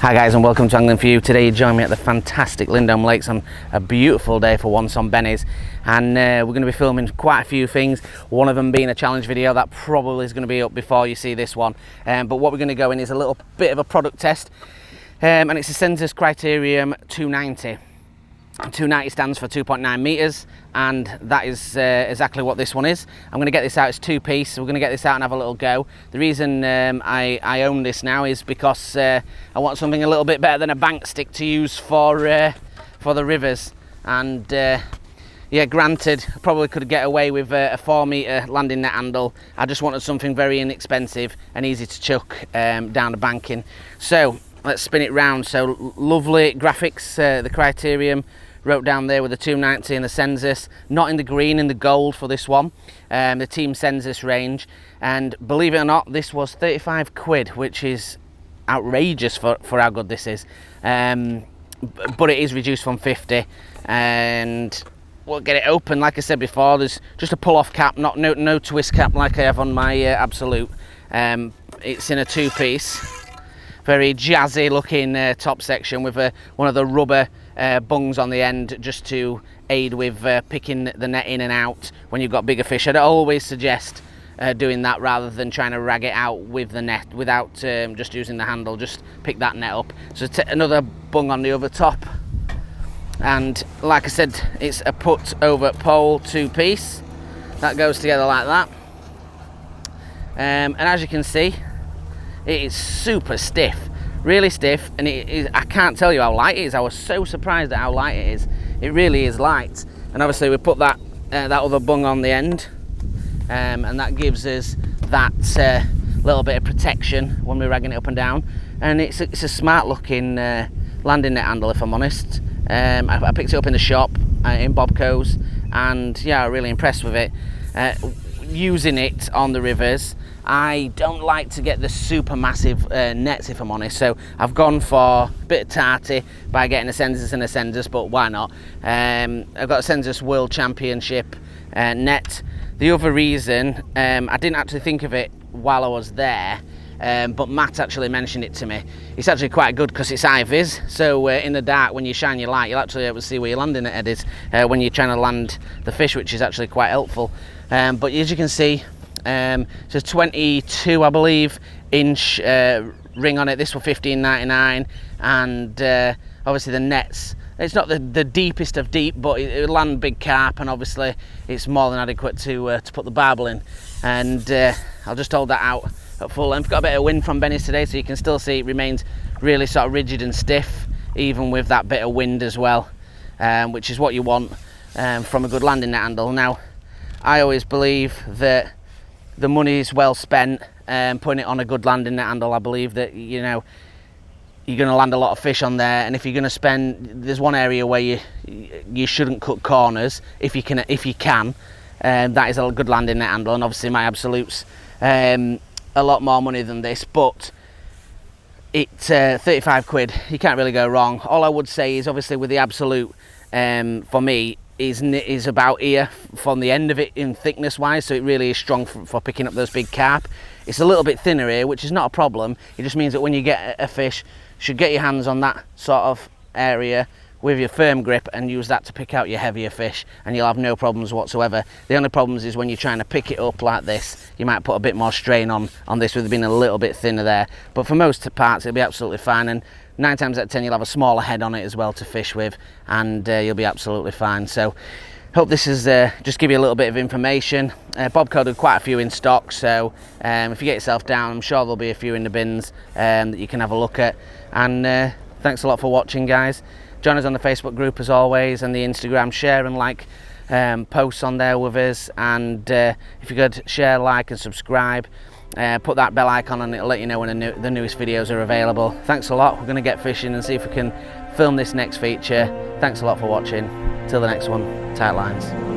Hi guys, and welcome to Angling For You. Today you join me at the fantastic Lindholme Lakes on a beautiful day for once on Benny's, and we're going to be filming quite a few things, one of them being a challenge video that probably is going to be up before you see this one, but what we're going to go in is a little bit of a product test, and it's a Sensas Criterium 290. 290 stands for 2.9 meters, and that is exactly what this one is. I'm going to get this out. It's two-piece, so we're going to get this out and have a little go. The reason I own this now is because I want something a little bit better than a bank stick to use for the rivers. And yeah, granted, I probably could get away with a 4-meter landing net handle. I just wanted something very inexpensive and easy to chuck down the banking. So let's spin it round. So lovely graphics, the Criterium wrote down there with the 290 and the Sensas, not in the green, in the gold for this one, the Team Sensas range. And believe it or not, this was 35 quid, which is outrageous for how good this is. But it is reduced from 50, and we'll get it open. Like I said before, there's just a pull-off cap, no twist cap like I have on my Absolute. It's in a two-piece, very jazzy looking top section with one of the rubber bungs on the end, just to aid with picking the net in and out when you've got bigger fish. I'd always suggest doing that rather than trying to rag it out with the net without just using the handle. Just pick that net up. So another bung on the other top, and like I said, it's a put over pole two-piece that goes together like that, and as you can see, it is super stiff, really stiff, and I can't tell you how light it is. I was so surprised at how light it is. It really is light. And obviously we put that other bung on the end, and that gives us that little bit of protection when we're ragging it up and down. And it's a smart looking landing net handle, if I'm honest. I picked it up in the shop in Bobco's, and yeah, I'm really impressed with it. Using it on the rivers, I don't like to get the super massive nets, if I'm honest, so I've gone for a bit of tarty by getting a Sensas and a Sensas, but why not? I've got a Sensas World Championship net. The other reason, I didn't actually think of it while I was there, but Matt actually mentioned it to me. It's actually quite good because it's high-vis, so in the dark, when you shine your light, you'll actually be able to see where your landing net is when you're trying to land the fish, which is actually quite helpful. But as you can see, it's a 22, I believe, inch ring on it. This was $15.99, and obviously the nets, it's not the deepest of deep, but it'll land big carp, and obviously it's more than adequate to put the barbel in. And I'll just hold that out at full length. Got a bit of wind from Benny's today, so you can still see it remains really sort of rigid and stiff, even with that bit of wind as well, which is what you want from a good landing net handle. Now, I always believe that the money is well spent putting it on a good landing net handle. I believe that, you know, you're going to land a lot of fish on there, and if you're going to spend, there's one area where you shouldn't cut corners if you can. That is a good landing net handle, and obviously my Absolute's a lot more money than this, but it's 35 quid. You can't really go wrong. All I would say is, obviously with the Absolute, for me, is about here from the end of it in thickness wise, so it really is strong for picking up those big carp. It's a little bit thinner here, which is not a problem. It just means that when you get a fish, you should get your hands on that sort of area with your firm grip and use that to pick out your heavier fish, and you'll have no problems whatsoever. The only problems is when you're trying to pick it up like this, you might put a bit more strain on this with it being a little bit thinner there, but for most parts it'll be absolutely fine, and 9 times out of 10 you'll have a smaller head on it as well to fish with, and you'll be absolutely fine. So hope this is just give you a little bit of information. Bobco did quite a few in stock, so if you get yourself down, I'm sure there'll be a few in the bins that you can have a look at. And thanks a lot for watching, guys. Join us on the Facebook group as always, and the Instagram. Share and like posts on there with us, and if you could share, like and subscribe, put that bell icon on, it'll let you know when the newest videos are available. Thanks a lot. We're going to get fishing and see if we can film this next feature. Thanks a lot for watching. Till the next one, tight lines.